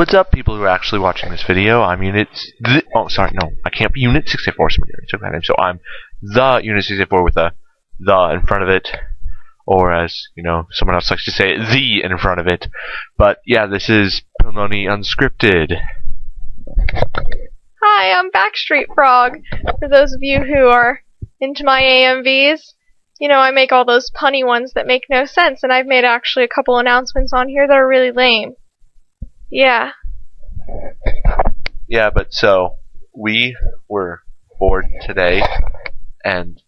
what's up, people who are actually watching this video? I'm Unit... I can't be Unit 684, so I'm the Unit 684 with a the in front of it. Or as, someone else likes to say, the in front of it. But, yeah, this is Pilnoni Unscripted. Hi, I'm BackstreetFrog. For those of you who are into my AMVs, I make all those punny ones that make no sense, and I've made actually a couple announcements on here that are really lame. Yeah. Yeah, but so, we were bored today, and,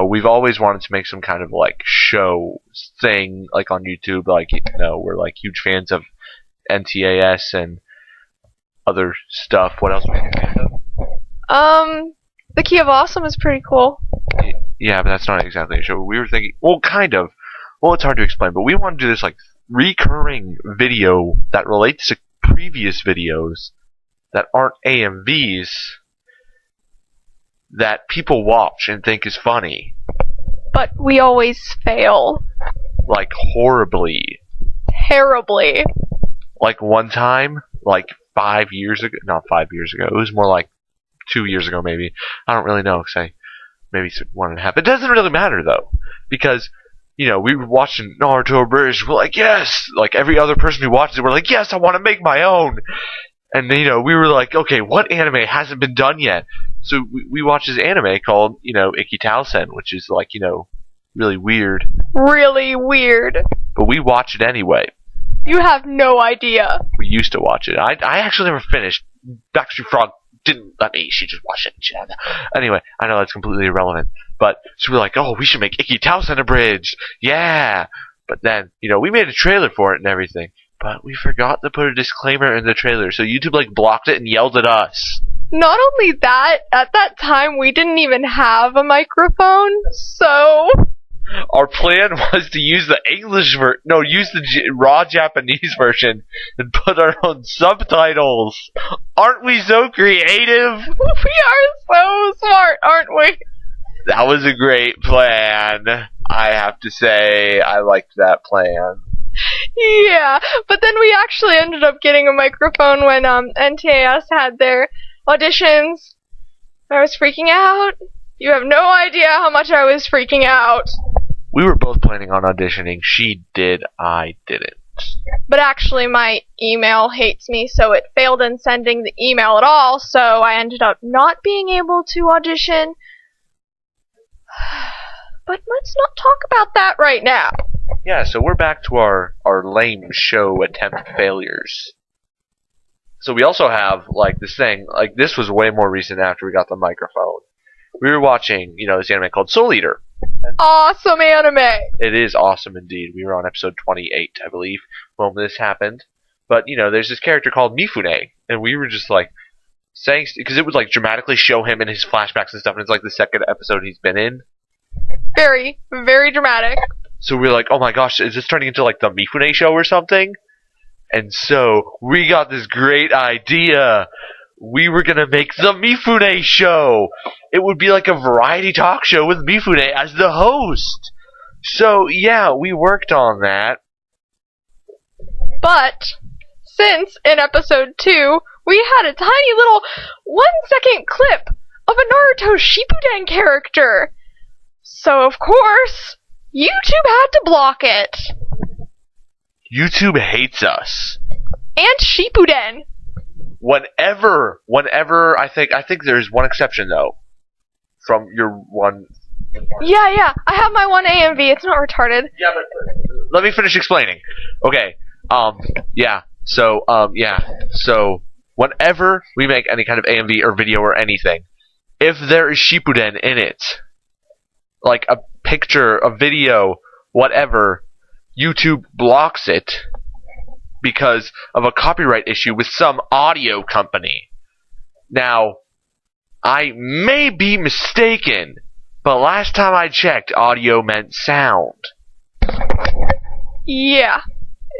we've always wanted to make some kind of, show thing, on YouTube, we're, huge fans of NTAS and other stuff. What else are we fans of? The Key of Awesome is pretty cool. Yeah, but that's not exactly a show. We were thinking, well, kind of. Well, it's hard to explain, but we want to do this, recurring video that relates to previous videos that aren't AMVs that people watch and think is funny. But we always fail. Horribly. Terribly. One time, 5 years ago, not 5 years ago, it was more 2 years ago maybe. I don't really know, because maybe 1.5. It doesn't really matter, though, because, we were watching Naruto Bridge, we're yes! Every other person who watches it, we're yes, I want to make my own! And, we were okay, what anime hasn't been done yet? So, we watched this anime called, Ikki Tausen, which is, really weird. Really weird. But we watch it anyway. You have no idea. We used to watch it. I actually never finished. BackstreetFrog didn't let me. She just watched it. Anyway, I know that's completely irrelevant. But, so we're oh, we should make Ikki Tausen abridged. Yeah! But then, we made a trailer for it and everything. But we forgot to put a disclaimer in the trailer. So YouTube, blocked it and yelled at us. Not only that, at that time we didn't even have a microphone, so... Our plan was to use the use the raw Japanese version and put our own subtitles. Aren't we so creative? We are so smart, aren't we? That was a great plan. I have to say, I liked that plan. Yeah, but then we actually ended up getting a microphone when NTAS had their auditions. I was freaking out. You have no idea how much I was freaking out. We were both planning on auditioning. She did, I didn't. But actually my email hates me, so it failed in sending the email at all, so I ended up not being able to audition. But let's not talk about that right now. Yeah, so we're back to our lame show attempt failures. So we also have, this thing, this was way more recent after we got the microphone. We were watching, this anime called Soul Eater. Awesome anime! It is awesome indeed. We were on episode 28, I believe, when this happened. But, there's this character called Mifune, and we were just, saying, because it would, dramatically show him in his flashbacks and stuff, and it's, the second episode he's been in. Very, very dramatic. So we were oh my gosh, is this turning into, the Mifune show or something? And so, we got this great idea. We were gonna make the Mifune show. It would be a variety talk show with Mifune as the host. So, yeah, we worked on that. But, since in episode 2, we had a tiny little 1-second clip of a Naruto Shippuden character. So, of course, YouTube had to block it. YouTube hates us. And Shippuden. Whenever I think there's one exception though. From your one. Yeah, I have my one AMV. It's not retarded. Yeah, but let me finish explaining. Okay. So whenever we make any kind of AMV or video or anything, if there is Shippuden in it, a picture, a video, whatever, YouTube blocks it because of a copyright issue with some audio company. Now, I may be mistaken, but last time I checked, audio meant sound. Yeah,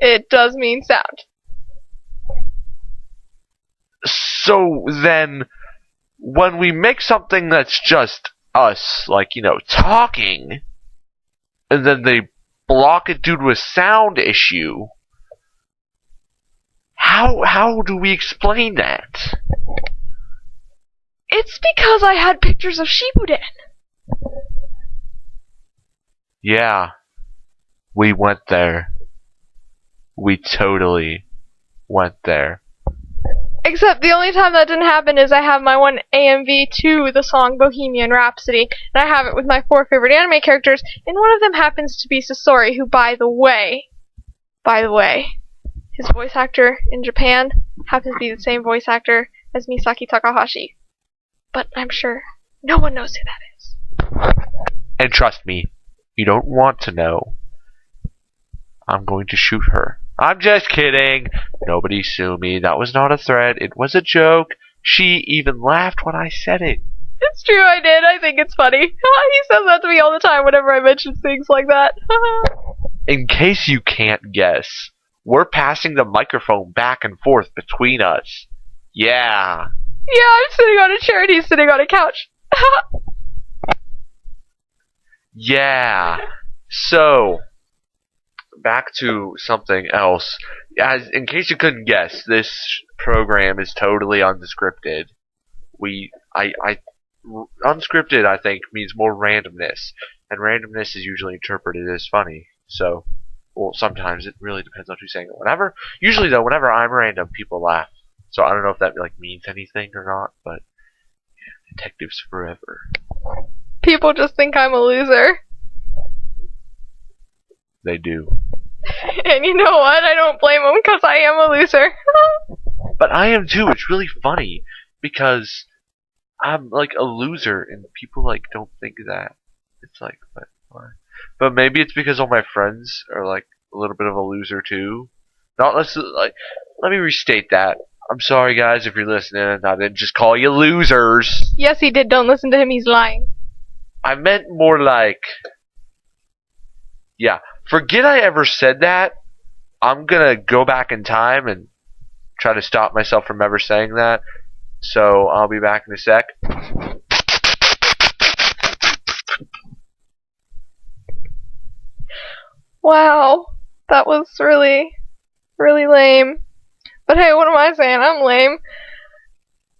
it does mean sound. So then, when we make something that's just us, talking, and then they block it due to a sound issue, How do we explain that? It's because I had pictures of Shippuden. Yeah. We went there. We totally went there. Except the only time that didn't happen is I have my one AMV to the song Bohemian Rhapsody, and I have it with my 4 favorite anime characters, and one of them happens to be Sasori, who, by the way, his voice actor in Japan happens to be the same voice actor as Misaki Takahashi. But I'm sure no one knows who that is. And trust me, you don't want to know. I'm going to shoot her. I'm just kidding. Nobody sue me. That was not a threat. It was a joke. She even laughed when I said it. It's true, I did. I think it's funny. He says that to me all the time whenever I mention things like that. In case you can't guess, we're passing the microphone back and forth between us. Yeah. Yeah, I'm sitting on a chair and he's sitting on a couch. Yeah. So, back to something else. In case you couldn't guess, this program is totally unscripted. Unscripted, I think, means more randomness, and randomness is usually interpreted as funny. So, well, sometimes it really depends on who's saying it. Usually though, whenever I'm random, people laugh. So I don't know if that means anything or not, but yeah, detectives forever. People just think I'm a loser. They do. And you know what? I don't blame them because I am a loser. But I am too. It's really funny because I'm a loser, and people don't think that. It's but why? But maybe it's because all my friends are a little bit of a loser too. Not necessarily. Let me restate that. I'm sorry, guys, if you're listening. I didn't just call you losers. Yes, he did. Don't listen to him. He's lying. I meant more yeah. Forget I ever said that. I'm gonna go back in time and try to stop myself from ever saying that. So I'll be back in a sec. Wow. That was really, really lame. But hey, what am I saying? I'm lame.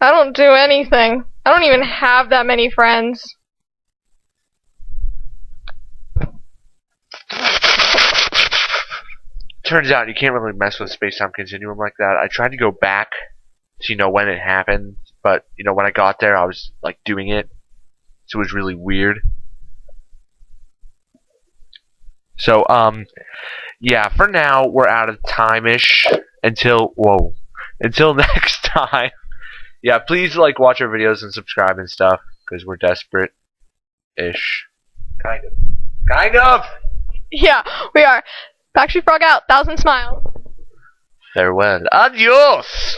I don't do anything. I don't even have that many friends. Turns out you can't really mess with space-time continuum like that. I tried to go back to when it happened, but when I got there I was doing it, so it was really weird. So yeah, for now we're out of time-ish until next time. Yeah, please watch our videos and subscribe and stuff because we're desperate-ish. Kind of. Yeah, we are. BackstreetFrog out. 1,000 smiles. Farewell. Adios.